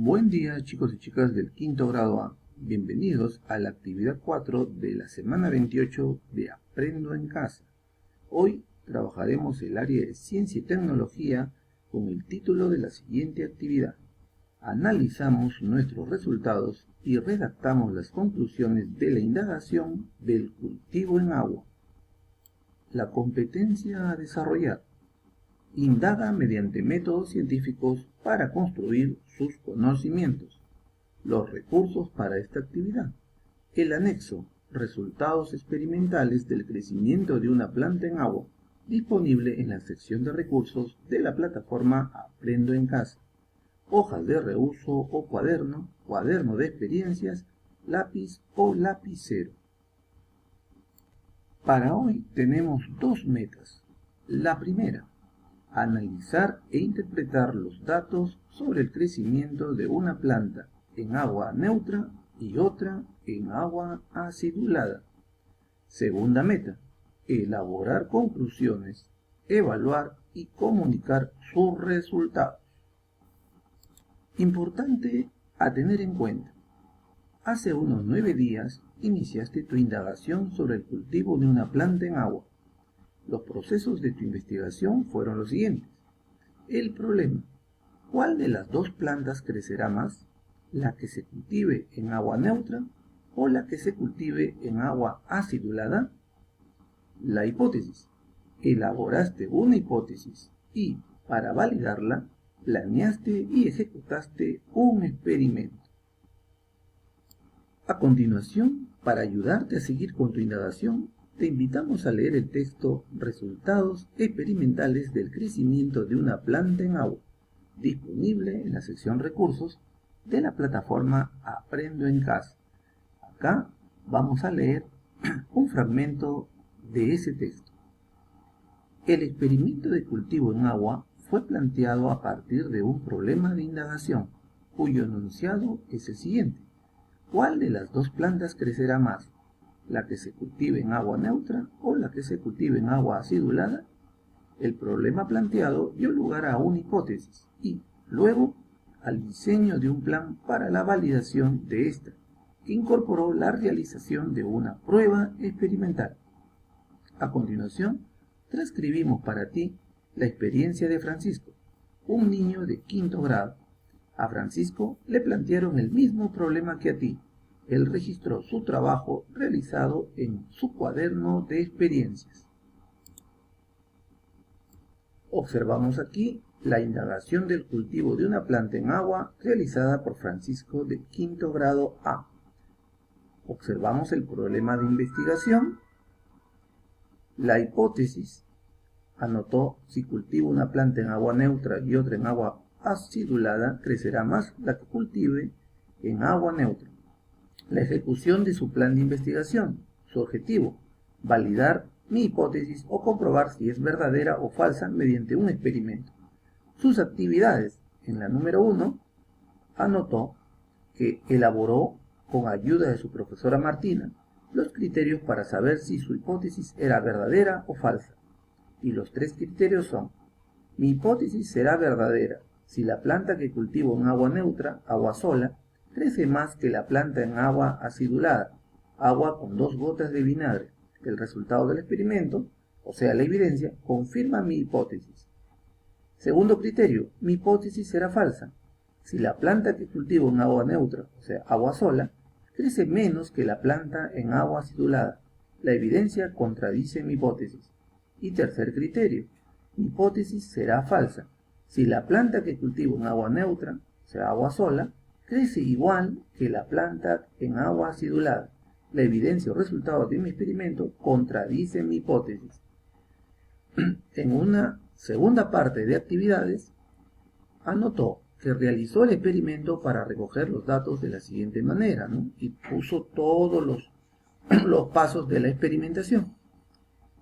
Buen día, chicos y chicas del quinto grado A. Bienvenidos a la actividad 4 de la semana 28 de Aprendo en Casa. Hoy trabajaremos el área de Ciencia y Tecnología con el título de la siguiente actividad. Analizamos nuestros resultados y redactamos las conclusiones de la indagación del cultivo en agua. La competencia a desarrollar. Indaga mediante métodos científicos para construir sus conocimientos. Los recursos para esta actividad. El anexo, resultados experimentales del crecimiento de una planta en agua, disponible en la sección de recursos de la plataforma Aprendo en Casa. Hojas de reuso o cuaderno, cuaderno de experiencias, lápiz o lapicero. Para hoy tenemos dos metas. La primera, analizar e interpretar los datos sobre el crecimiento de una planta en agua neutra y otra en agua acidulada. Segunda meta, elaborar conclusiones, evaluar y comunicar sus resultados. Importante a tener en cuenta. Hace unos 9 días iniciaste tu indagación sobre el cultivo de una planta en agua. Los procesos de tu investigación fueron los siguientes. El problema: ¿cuál de las dos plantas crecerá más? ¿La que se cultive en agua neutra o la que se cultive en agua acidulada? La hipótesis: elaboraste una hipótesis y, para validarla, planeaste y ejecutaste un experimento. A continuación, para ayudarte a seguir con tu indagación, te invitamos a leer el texto Resultados experimentales del crecimiento de una planta en agua, disponible en la sección Recursos de la plataforma Aprendo en Casa. Acá vamos a leer un fragmento de ese texto. El experimento de cultivo en agua fue planteado a partir de un problema de indagación, cuyo enunciado es el siguiente. ¿Cuál de las dos plantas crecerá más? ¿La que se cultive en agua neutra o la que se cultive en agua acidulada? El problema planteado dio lugar a una hipótesis y, luego, al diseño de un plan para la validación de esta, que incorporó la realización de una prueba experimental. A continuación, transcribimos para ti la experiencia de Francisco, un niño de quinto grado. A Francisco le plantearon el mismo problema que a ti. Él registró su trabajo realizado en su cuaderno de experiencias. Observamos aquí la indagación del cultivo de una planta en agua realizada por Francisco de quinto grado A. Observamos el problema de investigación. La hipótesis: anotó: si cultivo una planta en agua neutra y otra en agua acidulada, crecerá más la que cultive en agua neutra. La ejecución de su plan de investigación. Su objetivo: validar mi hipótesis o comprobar si es verdadera o falsa mediante un experimento. Sus actividades. En la número 1, anotó que elaboró, con ayuda de su profesora Martina, los criterios para saber si su hipótesis era verdadera o falsa. Y los 3 criterios son: mi hipótesis será verdadera si la planta que cultivo en agua neutra, agua sola, crece más que la planta en agua acidulada, agua con 2 gotas de vinagre. El resultado del experimento, o sea la evidencia, confirma mi hipótesis. Segundo criterio: mi hipótesis será falsa si la planta que cultivo en agua neutra, o sea agua sola, crece menos que la planta en agua acidulada. La evidencia contradice mi hipótesis. Y tercer criterio: mi hipótesis será falsa si la planta que cultivo en agua neutra, o sea agua sola, crece igual que la planta en agua acidulada. La evidencia o resultado de mi experimento contradice mi hipótesis. En una segunda parte de actividades, anotó que realizó el experimento para recoger los datos de la siguiente manera, ¿no? Y puso todos los pasos de la experimentación.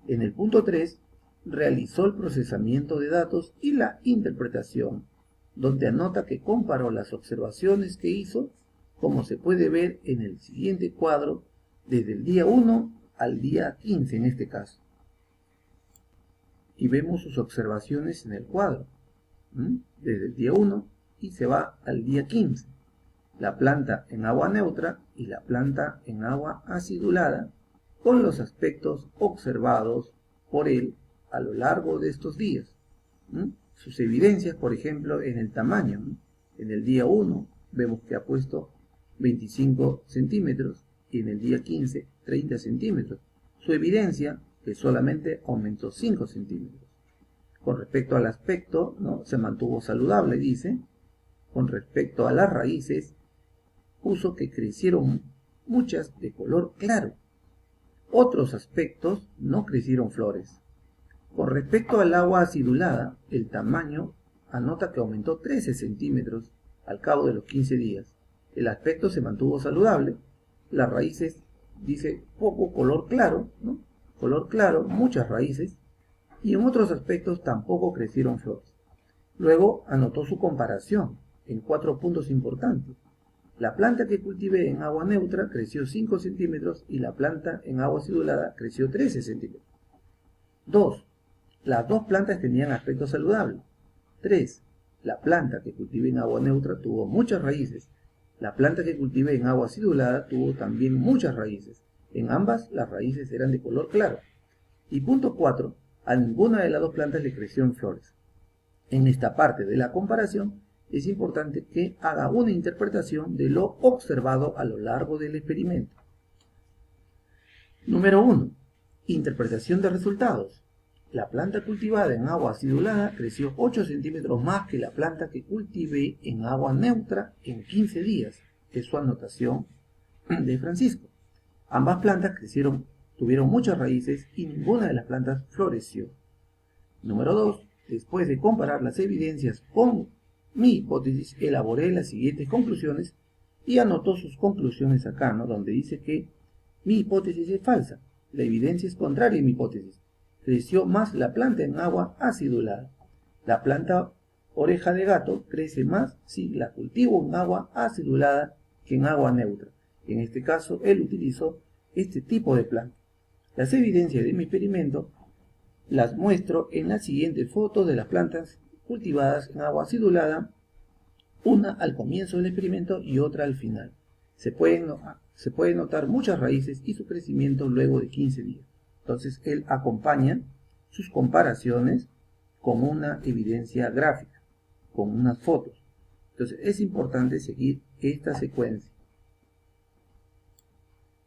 En el punto 3, realizó el procesamiento de datos y la interpretación, donde anota que comparó las observaciones que hizo, como se puede ver en el siguiente cuadro, desde el día 1 al día 15 en este caso. Y vemos sus observaciones en el cuadro, desde el día 1 y se va al día 15. La planta en agua neutra y la planta en agua acidulada, con los aspectos observados por él a lo largo de estos días. Sus evidencias, por ejemplo, en el tamaño. En el día 1 vemos que ha puesto 25 centímetros y en el día 15 30 centímetros. Su evidencia que solamente aumentó 5 centímetros. Con respecto al aspecto, se mantuvo saludable, dice. Con respecto a las raíces, puso que crecieron muchas de color claro. Otros aspectos, no crecieron flores. Con respecto al agua acidulada, el tamaño anota que aumentó 13 centímetros al cabo de los 15 días. El aspecto se mantuvo saludable. Las raíces, dice, poco color claro, color claro, muchas raíces. Y en otros aspectos tampoco crecieron flores. Luego anotó su comparación en 4 puntos importantes. La planta que cultivé en agua neutra creció 5 centímetros y la planta en agua acidulada creció 13 centímetros. 2. Las dos plantas tenían aspecto saludable. 3. La planta que cultivé en agua neutra tuvo muchas raíces. La planta que cultivé en agua acidulada tuvo también muchas raíces. En ambas las raíces eran de color claro. Y punto 4. A ninguna de las dos plantas le crecieron flores. En esta parte de la comparación es importante que haga una interpretación de lo observado a lo largo del experimento. Número 1. Interpretación de resultados. La planta cultivada en agua acidulada creció 8 centímetros más que la planta que cultivé en agua neutra en 15 días. Es su anotación de Francisco. Ambas plantas tuvieron muchas raíces y ninguna de las plantas floreció. Número 2. Después de comparar las evidencias con mi hipótesis, elaboré las siguientes conclusiones y anotó sus conclusiones acá, donde dice que mi hipótesis es falsa. La evidencia es contraria a mi hipótesis. Creció más la planta en agua acidulada. La planta oreja de gato crece más si la cultivo en agua acidulada que en agua neutra. En este caso, él utilizó este tipo de planta. Las evidencias de mi experimento las muestro en la siguiente foto de las plantas cultivadas en agua acidulada, una al comienzo del experimento y otra al final. Se pueden notar muchas raíces y su crecimiento luego de 15 días. Entonces él acompaña sus comparaciones con una evidencia gráfica, con unas fotos. Entonces es importante seguir esta secuencia.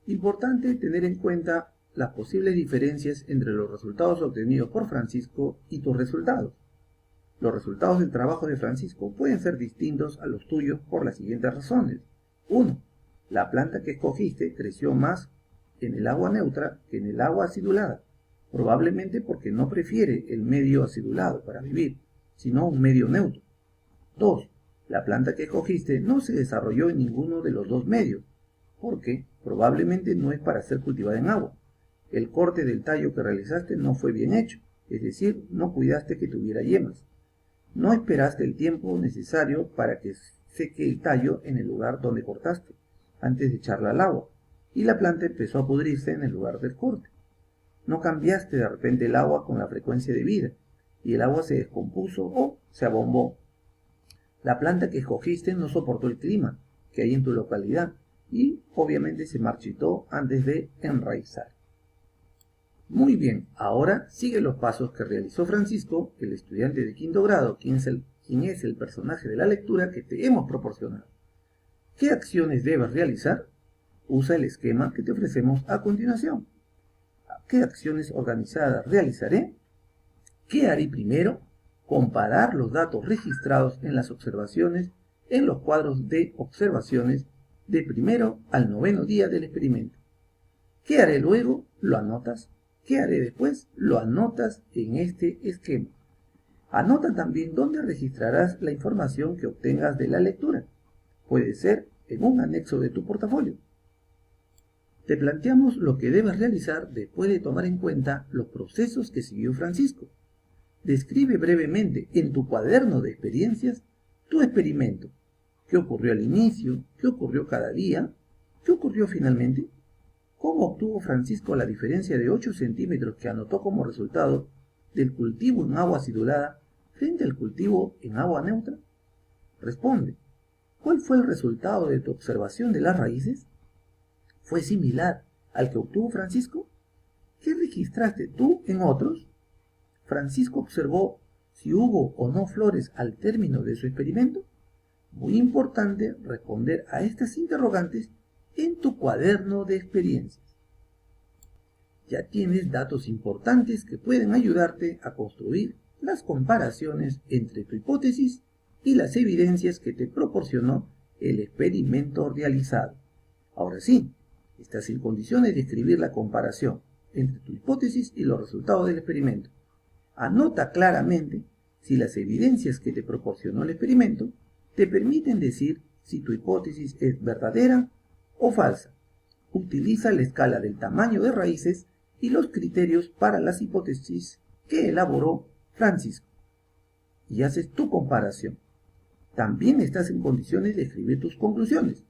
Importante tener en cuenta las posibles diferencias entre los resultados obtenidos por Francisco y tus resultados. Los resultados del trabajo de Francisco pueden ser distintos a los tuyos por las siguientes razones. 1. La planta que escogiste creció más en el agua neutra que en el agua acidulada, probablemente porque no prefiere el medio acidulado para vivir, sino un medio neutro. 2. La planta que escogiste no se desarrolló en ninguno de los dos medios, porque probablemente no es para ser cultivada en agua. El corte del tallo que realizaste no fue bien hecho, es decir, no cuidaste que tuviera yemas. No esperaste el tiempo necesario para que seque el tallo en el lugar donde cortaste, antes de echarla al agua, y la planta empezó a pudrirse en el lugar del corte. No cambiaste de repente el agua con la frecuencia debida, y el agua se descompuso o se abombó. La planta que escogiste no soportó el clima que hay en tu localidad, y obviamente se marchitó antes de enraizar. Muy bien, ahora sigue los pasos que realizó Francisco, el estudiante de quinto grado, quien es el personaje de la lectura que te hemos proporcionado. ¿Qué acciones debes realizar? Usa el esquema que te ofrecemos a continuación. ¿Qué acciones organizadas realizaré? ¿Qué haré primero? Comparar los datos registrados en las observaciones en los cuadros de observaciones de primero al noveno día del experimento. ¿Qué haré luego? Lo anotas. ¿Qué haré después? Lo anotas en este esquema. Anota también dónde registrarás la información que obtengas de la lectura. Puede ser en un anexo de tu portafolio. Te planteamos lo que debes realizar después de tomar en cuenta los procesos que siguió Francisco. Describe brevemente en tu cuaderno de experiencias tu experimento. ¿Qué ocurrió al inicio? ¿Qué ocurrió cada día? ¿Qué ocurrió finalmente? ¿Cómo obtuvo Francisco la diferencia de 8 centímetros que anotó como resultado del cultivo en agua acidulada frente al cultivo en agua neutra? Responde. ¿Cuál fue el resultado de tu observación de las raíces? ¿Fue similar al que obtuvo Francisco? ¿Qué registraste tú en otros? Francisco observó si hubo o no flores al término de su experimento. Muy importante responder a estas interrogantes en tu cuaderno de experiencias. Ya tienes datos importantes que pueden ayudarte a construir las comparaciones entre tu hipótesis y las evidencias que te proporcionó el experimento realizado. Ahora sí, estás en condiciones de escribir la comparación entre tu hipótesis y los resultados del experimento. Anota claramente si las evidencias que te proporcionó el experimento te permiten decir si tu hipótesis es verdadera o falsa. Utiliza la escala del tamaño de raíces y los criterios para las hipótesis que elaboró Francisco. Y haces tu comparación. También estás en condiciones de escribir tus conclusiones.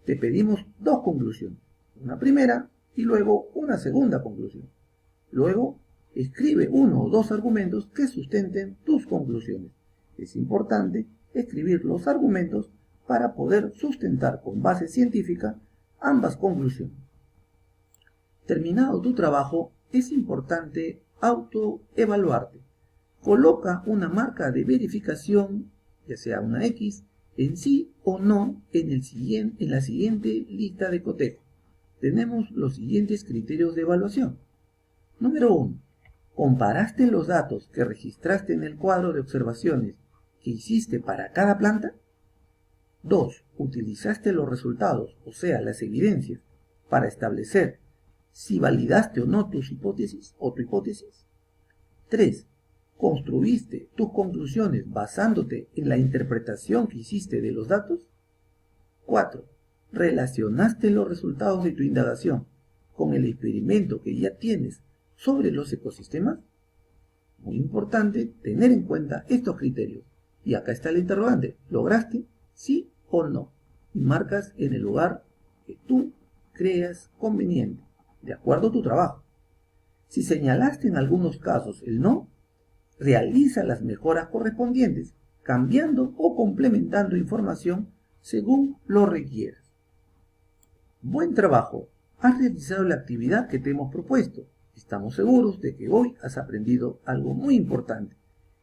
Te pedimos dos conclusiones, una primera y luego una segunda conclusión. Luego, escribe uno o dos argumentos que sustenten tus conclusiones. Es importante escribir los argumentos para poder sustentar con base científica ambas conclusiones. Terminado tu trabajo, es importante autoevaluarte. Coloca una marca de verificación, ya sea una X, en sí o no en la siguiente lista de cotejo. Tenemos los siguientes criterios de evaluación. Número 1. ¿Comparaste los datos que registraste en el cuadro de observaciones que hiciste para cada planta? 2. ¿Utilizaste los resultados, o sea, las evidencias, para establecer si validaste o no tus hipótesis o tu hipótesis? 3. ¿Construiste tus conclusiones basándote en la interpretación que hiciste de los datos? 4. ¿Relacionaste los resultados de tu indagación con el experimento que ya tienes sobre los ecosistemas? Muy importante tener en cuenta estos criterios. Y acá está el interrogante. ¿Lograste? ¿Sí o no? Y marcas en el lugar que tú creas conveniente, de acuerdo a tu trabajo. Si señalaste en algunos casos el no, realiza las mejoras correspondientes, cambiando o complementando información según lo requieras. Buen trabajo. Has realizado la actividad que te hemos propuesto. Estamos seguros de que hoy has aprendido algo muy importante.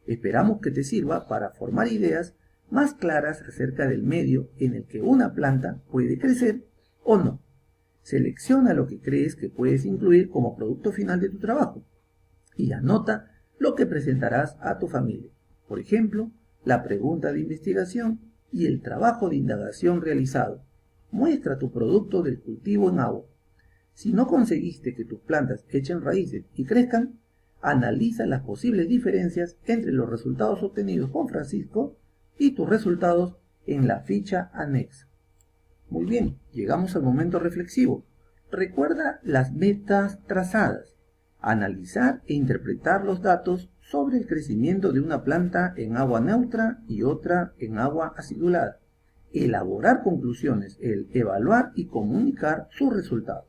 Esperamos que te sirva para formar ideas más claras acerca del medio en el que una planta puede crecer o no. Selecciona lo que crees que puedes incluir como producto final de tu trabajo y anota lo que presentarás a tu familia. Por ejemplo, la pregunta de investigación y el trabajo de indagación realizado. Muestra tu producto del cultivo en agua. Si no conseguiste que tus plantas echen raíces y crezcan, analiza las posibles diferencias entre los resultados obtenidos con Francisco y tus resultados en la ficha anexa. Muy bien, llegamos al momento reflexivo. Recuerda las metas trazadas. Analizar e interpretar los datos sobre el crecimiento de una planta en agua neutra y otra en agua acidulada. Elaborar conclusiones, evaluar y comunicar sus resultados.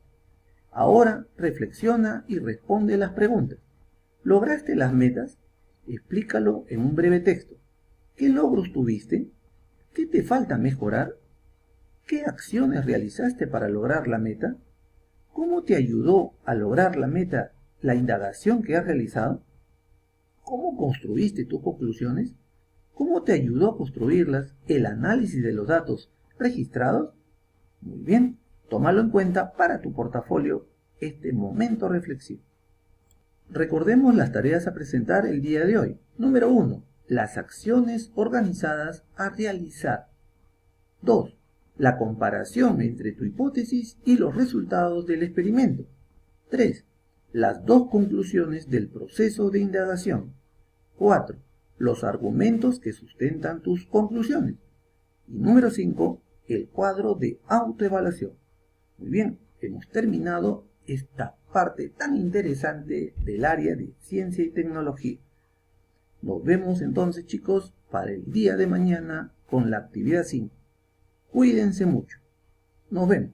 Ahora reflexiona y responde las preguntas. ¿Lograste las metas? Explícalo en un breve texto. ¿Qué logros tuviste? ¿Qué te falta mejorar? ¿Qué acciones realizaste para lograr la meta? ¿Cómo te ayudó a lograr la meta la indagación que has realizado? ¿Cómo construiste tus conclusiones? ¿Cómo te ayudó a construirlas el análisis de los datos registrados? Muy bien, tómalo en cuenta para tu portafolio este momento reflexivo. Recordemos las tareas a presentar el día de hoy. Número 1. Las acciones organizadas a realizar. 2. La comparación entre tu hipótesis y los resultados del experimento. 3. Las dos conclusiones del proceso de indagación. 4. Los argumentos que sustentan tus conclusiones. Y número 5. El cuadro de autoevaluación. Muy bien, hemos terminado esta parte tan interesante del área de ciencia y tecnología. Nos vemos entonces, chicos, para el día de mañana con la actividad 5. Cuídense mucho. Nos vemos.